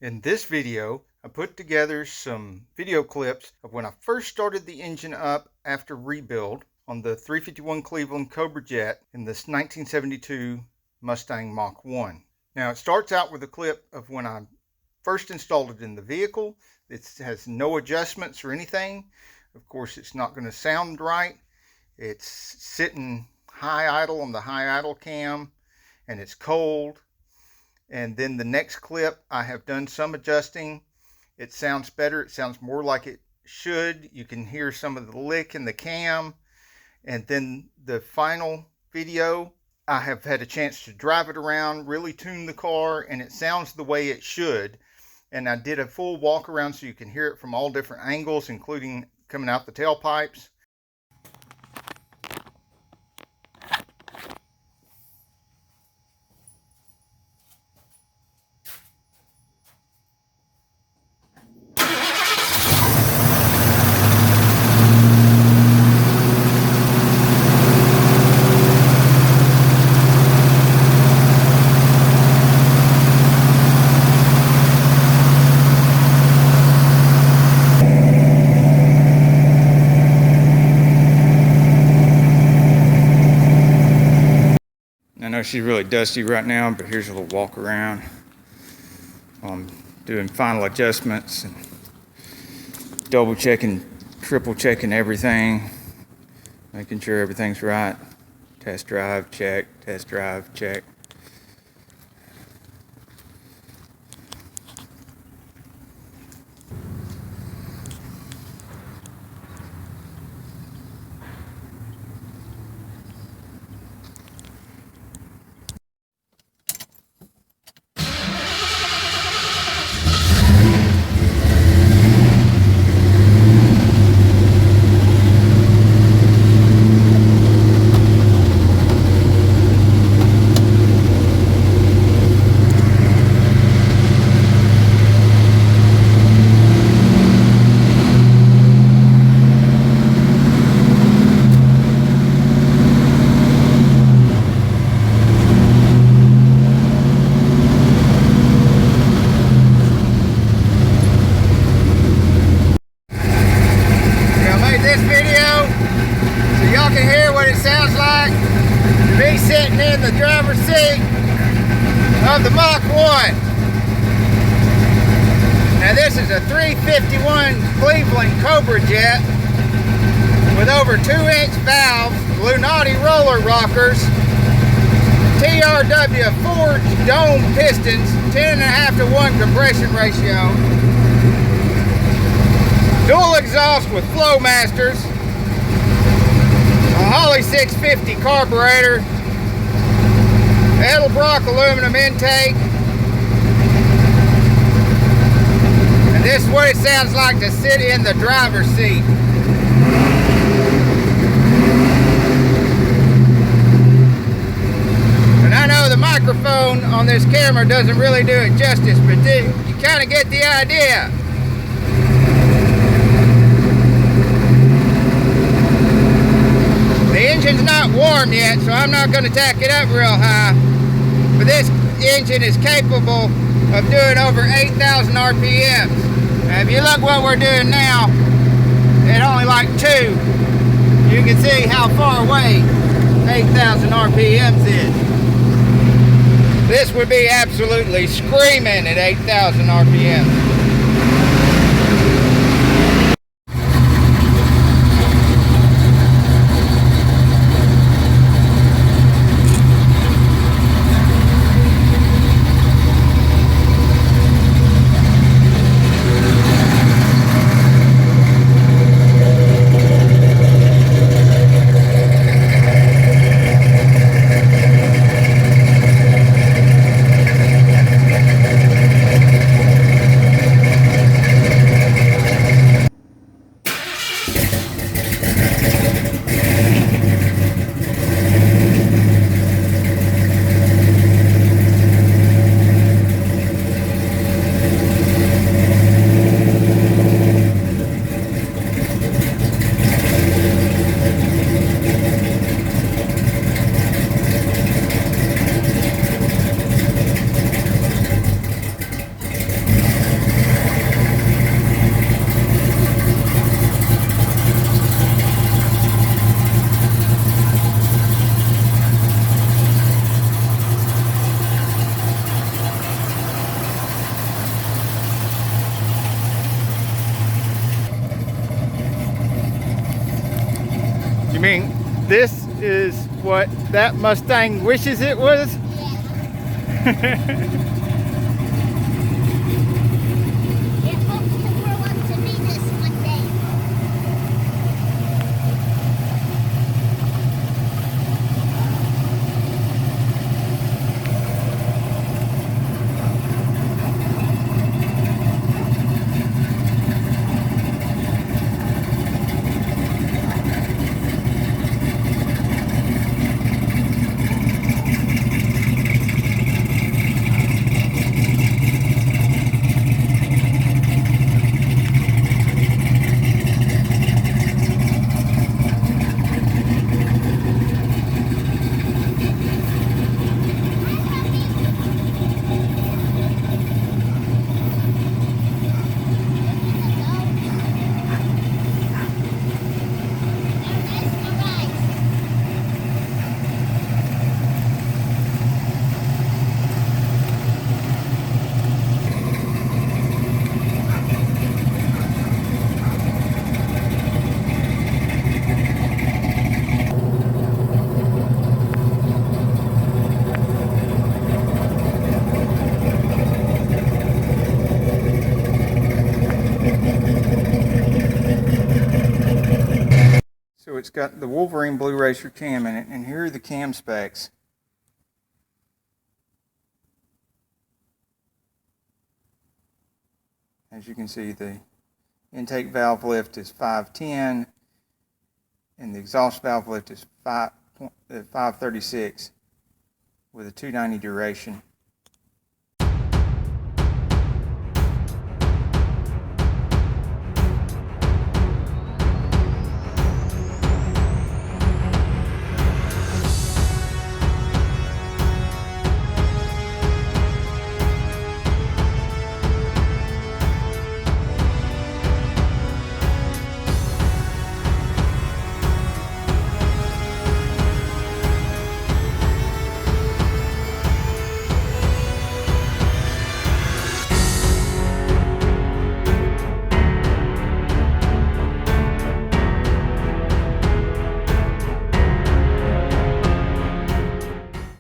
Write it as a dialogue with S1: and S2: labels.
S1: In this video, I put together some video clips of when I first started the engine up after rebuild on the 351 Cleveland Cobra Jet in this 1972 Mustang Mach 1. Now it starts out with a clip of when I first installed it in the vehicle. It has no adjustments or anything. Of course, it's not going to sound right. It's sitting high idle on the high idle cam and it's cold. And then the next clip, I have done some adjusting. It sounds better. It sounds more like it should. You can hear some of the lick in the cam. And then the final video, I have had a chance to drive it around, really tune the car, and it sounds the way it should. And I did a full walk around so you can hear it from all different angles, including coming out the tailpipes. I know she's really dusty right now, but here's a little walk around. I'm doing final adjustments and double checking, triple checking everything, making sure everything's right. Test drive, check, test drive, check. Sitting in the driver's seat of the Mach 1. Now this is a 351 Cleveland Cobra Jet with over 2-inch valves, Lunati roller rockers, TRW forged dome pistons, 10.5:1 compression ratio, dual exhaust with Flowmasters, a Holley 650 carburetor, Edelbrock aluminum intake, and this is what it sounds like to sit in the driver's seat. And I know the microphone on this camera doesn't really do it justice, but you kind of get the idea. The engine's not warm yet, so I'm not going to tack it up real high. But this engine is capable of doing over 8,000 RPMs. Now, if you look what we're doing now, at only like 2, you can see how far away 8,000 RPMs is. This would be absolutely screaming at 8,000 RPMs. mean, this is what that Mustang wishes it was?
S2: Yeah. It hopes to grow up to be this one day.
S1: So it's got the Wolverine Blue Racer cam in it, and here are the cam specs. As you can see, the intake valve lift is 510, and the exhaust valve lift is 536 with a 290 duration.